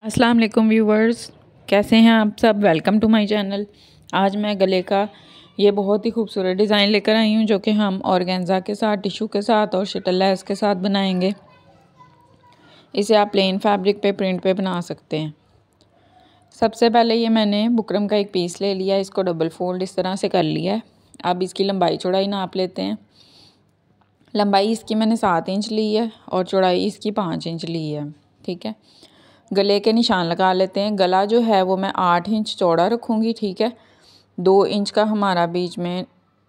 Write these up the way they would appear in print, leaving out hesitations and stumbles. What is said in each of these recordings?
अस्सलाम वालेकुम व्यूवर्स, कैसे हैं आप सब। Welcome to my channel. आज मैं गले का ये बहुत ही खूबसूरत डिज़ाइन लेकर आई हूँ जो कि हम ऑर्गेन्जा के साथ, टिशू के साथ और शटल लेस के साथ बनाएंगे। इसे आप प्लेन फैब्रिक पे, प्रिंट पे बना सकते हैं। सबसे पहले ये मैंने बुकरम का एक पीस ले लिया, इसको डबल फोल्ड इस तरह से कर लिया है। अब इसकी लंबाई चौड़ाई नाप लेते हैं। लंबाई इसकी मैंने 7 इंच ली है और चौड़ाई इसकी 5 इंच ली है। ठीक है, गले के निशान लगा लेते हैं। गला जो है वो मैं 8 इंच चौड़ा रखूँगी। ठीक है, 2 इंच का हमारा बीच में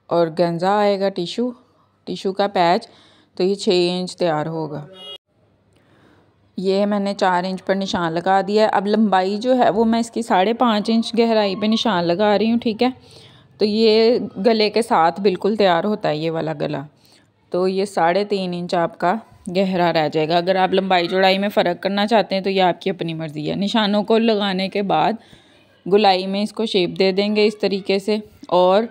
ऑर्गेन्जा आएगा, टिशू का पैच, तो ये 6 इंच तैयार होगा। ये मैंने 4 इंच पर निशान लगा दिया है। अब लंबाई जो है वो मैं इसकी 5.5 इंच गहराई पे निशान लगा रही हूँ। ठीक है, तो ये गले के साथ बिल्कुल तैयार होता है ये वाला गला। तो ये 3.5 इंच आपका गहरा रह जाएगा। अगर आप लंबाई चौड़ाई में फ़र्क करना चाहते हैं तो ये आपकी अपनी मर्ज़ी है। निशानों को लगाने के बाद गुलाई में इसको शेप दे देंगे इस तरीके से, और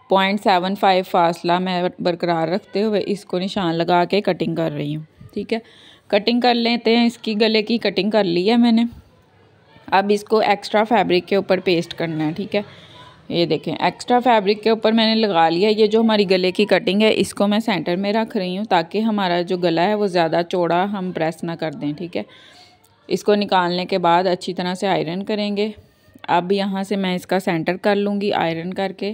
0.75 फासला मैं बरकरार रखते हुए इसको निशान लगा के कटिंग कर रही हूँ। ठीक है, कटिंग कर लेते हैं। इसकी गले की कटिंग कर ली है मैंने। अब इसको एक्स्ट्रा फैब्रिक के ऊपर पेस्ट करना है। ठीक है, ये देखें, एक्स्ट्रा फैब्रिक के ऊपर मैंने लगा लिया। ये जो हमारी गले की कटिंग है इसको मैं सेंटर में रख रही हूँ ताकि हमारा जो गला है वो ज़्यादा चौड़ा हम प्रेस ना कर दें। ठीक है, इसको निकालने के बाद अच्छी तरह से आयरन करेंगे। अब यहाँ से मैं इसका सेंटर कर लूँगी, आयरन करके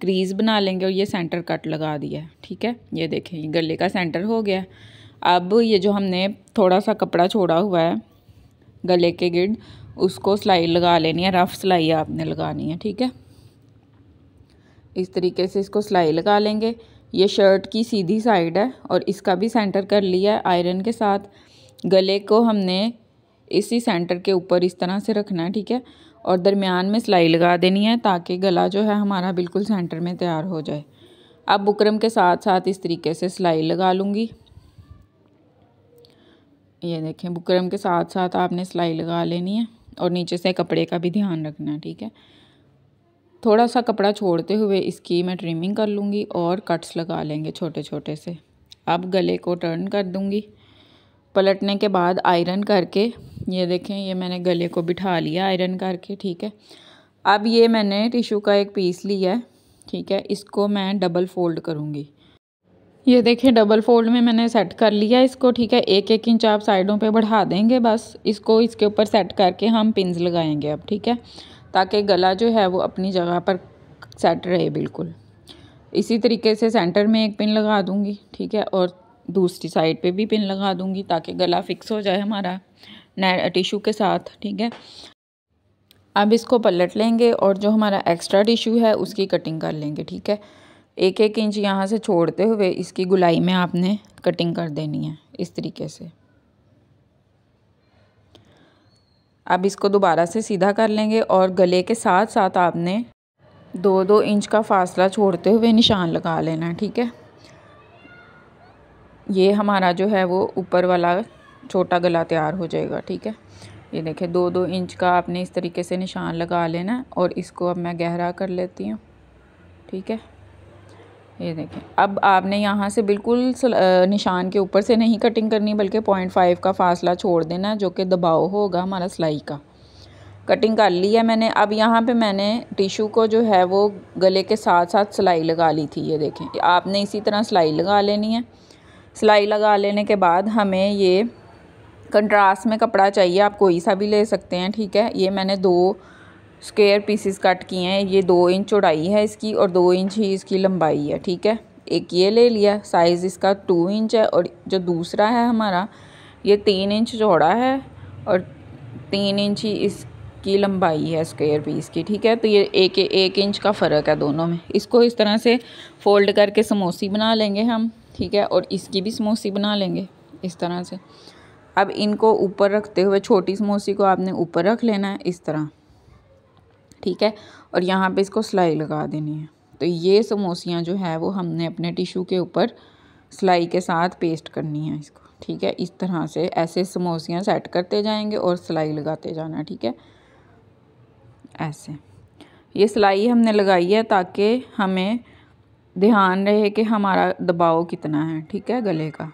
क्रीज़ बना लेंगे और ये सेंटर कट लगा दिया है। ठीक है, ये देखें, ये गले का सेंटर हो गया। अब ये जो हमने थोड़ा सा कपड़ा छोड़ा हुआ है गले के गिर्द, उसको सिलाई लगा लेनी है। रफ़ सिलाई आपने लगानी है। ठीक है, इस तरीके से इसको सिलाई लगा लेंगे। ये शर्ट की सीधी साइड है और इसका भी सेंटर कर लिया है आयरन के साथ। गले को हमने इसी सेंटर के ऊपर इस तरह से रखना है। ठीक है, और दरमियान में सिलाई लगा देनी है ताकि गला जो है हमारा बिल्कुल सेंटर में तैयार हो जाए। अब बुकरम के साथ साथ इस तरीके से सिलाई लगा लूँगी। ये देखें, बुकरम के साथ साथ आपने सिलाई लगा लेनी है और नीचे से कपड़े का भी ध्यान रखना है। ठीक है, थोड़ा सा कपड़ा छोड़ते हुए इसकी मैं ट्रिमिंग कर लूँगी और कट्स लगा लेंगे छोटे छोटे से। अब गले को टर्न कर दूँगी। पलटने के बाद आयरन करके, ये देखें, ये मैंने गले को बिठा लिया आयरन करके। ठीक है, अब ये मैंने टिशू का एक पीस लिया है। ठीक है, इसको मैं डबल फोल्ड करूँगी। ये देखें, डबल फोल्ड में मैंने सेट कर लिया इसको। ठीक है, 1-1 इंच आप साइडों पे बढ़ा देंगे बस। इसको इसके ऊपर सेट करके हम पिन्स लगाएंगे अब। ठीक है, ताकि गला जो है वो अपनी जगह पर सेट रहे बिल्कुल। इसी तरीके से सेंटर में एक पिन लगा दूंगी। ठीक है, और दूसरी साइड पे भी पिन लगा दूंगी ताकि गला फिक्स हो जाए हमारा टिशू के साथ। ठीक है, अब इसको पलट लेंगे और जो हमारा एक्स्ट्रा टिशू है उसकी कटिंग कर लेंगे। ठीक है, 1-1 इंच यहाँ से छोड़ते हुए इसकी गुलाई में आपने कटिंग कर देनी है इस तरीके से। अब इसको दोबारा से सीधा कर लेंगे और गले के साथ साथ आपने 2-2 इंच का फासला छोड़ते हुए निशान लगा लेना है। ठीक है, ये हमारा जो है वो ऊपर वाला छोटा गला तैयार हो जाएगा। ठीक है, ये देखें, 2-2 इंच का आपने इस तरीके से निशान लगा लेना है और इसको अब मैं गहरा कर लेती हूँ। ठीक है, ये देखें, अब आपने यहाँ से बिल्कुल निशान के ऊपर से नहीं कटिंग करनी बल्कि 0.5 का फासला छोड़ देना जो कि दबाव होगा हमारा सिलाई का। कटिंग कर ली है मैंने। अब यहाँ पे मैंने टिशू को जो है वो गले के साथ साथ सिलाई लगा ली थी। ये देखें, आपने इसी तरह सिलाई लगा लेनी है। सिलाई लगा लेने के बाद हमें ये कंट्रास्ट में कपड़ा चाहिए, आप कोई सा भी ले सकते हैं। ठीक है, ये मैंने 2 स्क्वायर पीसेस कट किए हैं। ये 2 इंच चौड़ाई है इसकी और 2 इंच ही इसकी लंबाई है। ठीक है, एक ये ले लिया, साइज़ इसका 2 इंच है और जो दूसरा है हमारा ये 3 इंच चौड़ा है और 3 इंच ही इसकी लंबाई है स्क्वायर पीस की। ठीक है, तो ये 1 इंच का फ़र्क है दोनों में। इसको इस तरह से फ़ोल्ड करके समोसी बना लेंगे हम। ठीक है, और इसकी भी समोसी बना लेंगे इस तरह से। अब इनको ऊपर रखते हुए छोटी समोसी को आपने ऊपर रख लेना है इस तरह। ठीक है, और यहाँ पे इसको सिलाई लगा देनी है। तो ये समोसियाँ जो है वो हमने अपने टिशू के ऊपर सिलाई के साथ पेस्ट करनी है इसको। ठीक है, इस तरह से ऐसे समोसियाँ सेट करते जाएंगे और सिलाई लगाते जाना। ठीक है, ऐसे ये सिलाई हमने लगाई है ताकि हमें ध्यान रहे कि हमारा दबाव कितना है। ठीक है, गले का।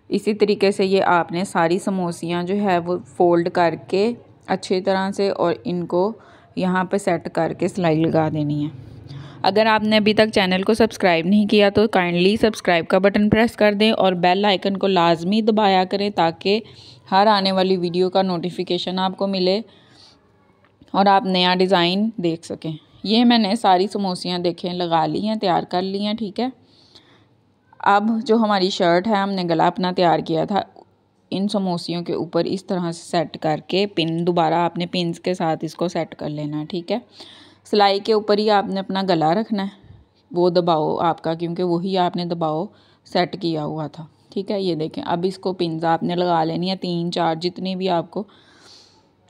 इसी तरीके से ये आपने सारी समोसियाँ जो है वो फोल्ड करके अच्छी तरह से और इनको यहाँ पे सेट करके सिलाई लगा देनी है। अगर आपने अभी तक चैनल को सब्सक्राइब नहीं किया तो काइंडली सब्सक्राइब का बटन प्रेस कर दें और बेल आइकन को लाजमी दबाया करें ताकि हर आने वाली वीडियो का नोटिफिकेशन आपको मिले और आप नया डिज़ाइन देख सकें। ये मैंने सारी समोसियाँ देखें लगा ली हैं, तैयार कर ली हैं, ठीक है। अब जो हमारी शर्ट है, हमने गला अपना तैयार किया था, इन समोसियों के ऊपर इस तरह से सेट करके पिन दोबारा आपने पिन्स के साथ इसको सेट कर लेना है, ठीक है। सिलाई के ऊपर ही आपने अपना गला रखना है, वो दबाव आपका, क्योंकि वही आपने दबाव सेट किया हुआ था, ठीक है। ये देखें, अब इसको पिन्स आपने लगा लेनी है, 3-4 जितनी भी आपको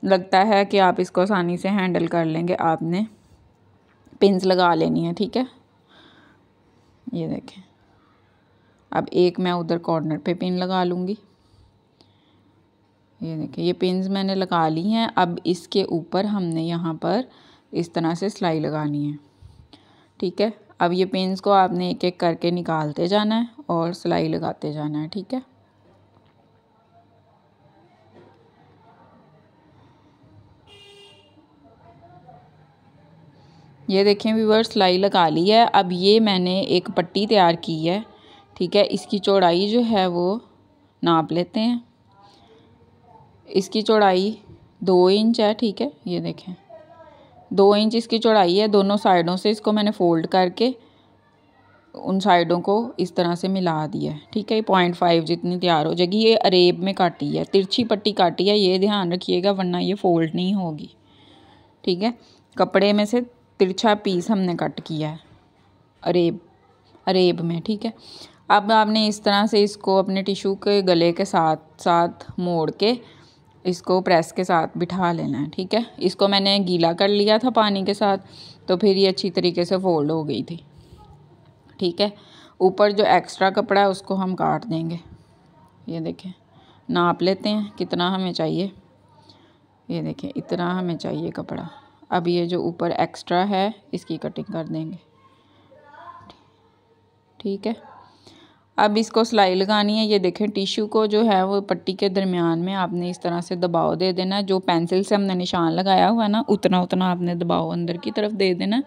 लगता है कि आप इसको आसानी से हैंडल कर लेंगे, आपने पिन्स लगा लेनी है, ठीक है। ये देखें, अब एक मैं उधर कॉर्नर पे पिन लगा लूँगी। ये देखें, ये पिन्स मैंने लगा ली हैं। अब इसके ऊपर हमने यहाँ पर इस तरह से सिलाई लगानी है, ठीक है। अब ये पिन्स को आपने एक एक करके निकालते जाना है और सिलाई लगाते जाना है, ठीक है। ये देखें व्यूअर्स, सिलाई लगा ली है। अब ये मैंने एक पट्टी तैयार की है, ठीक है। इसकी चौड़ाई जो है वो नाप लेते हैं। इसकी चौड़ाई 2 इंच है, ठीक है। ये देखें 2 इंच इसकी चौड़ाई है। दोनों साइडों से इसको मैंने फ़ोल्ड करके उन साइडों को इस तरह से मिला दिया है, ठीक है। 0.5 जितनी तैयार हो जाएगी। ये अरेब में काटी है, तिरछी पट्टी काटी है, ये ध्यान रखिएगा वरना ये फ़ोल्ड नहीं होगी, ठीक है। कपड़े में से तिरछा पीस हमने कट किया है अरेब में, ठीक है। अब आपने इस तरह से इसको अपने टिश्यू के गले के साथ साथ मोड़ के इसको प्रेस के साथ बिठा लेना है, ठीक है। इसको मैंने गीला कर लिया था पानी के साथ, तो फिर ये अच्छी तरीके से फोल्ड हो गई थी, ठीक है। ऊपर जो एक्स्ट्रा कपड़ा है उसको हम काट देंगे। ये देखें, नाप लेते हैं कितना हमें चाहिए। ये देखें, इतना हमें चाहिए कपड़ा। अब ये जो ऊपर एक्स्ट्रा है इसकी कटिंग कर देंगे, ठीक है। अब इसको सिलाई लगानी है। ये देखें, टिश्यू को जो है वो पट्टी के दरमियान में आपने इस तरह से दबाव दे देना है। जो पेंसिल से हमने निशान लगाया हुआ है ना, उतना उतना आपने दबाव अंदर की तरफ दे देना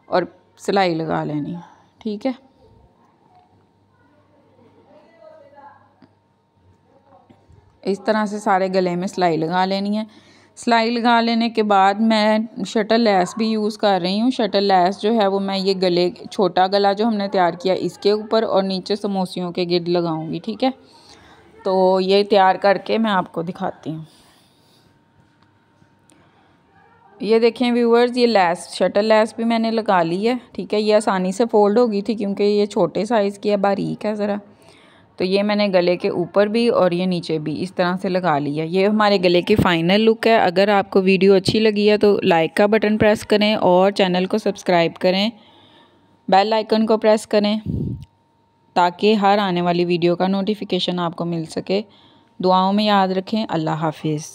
और सिलाई लगा लेनी है, ठीक है। इस तरह से सारे गले में सिलाई लगा लेनी है। सिलाई लगा लेने के बाद मैं शटल लेस भी यूज़ कर रही हूँ। शटल लेस जो है वो मैं ये गले, छोटा गला जो हमने तैयार किया इसके ऊपर और नीचे समोसियों के गिर्द लगाऊंगी, ठीक है। तो ये तैयार करके मैं आपको दिखाती हूँ। ये देखें व्यूअर्स, ये लेस, शटल लेस भी मैंने लगा ली है, ठीक है। ये आसानी से फोल्ड हो गई थी क्योंकि ये छोटे साइज़ की है, बारीक है ज़रा। तो ये मैंने गले के ऊपर भी और ये नीचे भी इस तरह से लगा लिया। ये हमारे गले की फ़ाइनल लुक है। अगर आपको वीडियो अच्छी लगी है तो लाइक का बटन प्रेस करें और चैनल को सब्सक्राइब करें, बेल आइकन को प्रेस करें ताकि हर आने वाली वीडियो का नोटिफिकेशन आपको मिल सके। दुआओं में याद रखें। अल्लाह हाफिज़।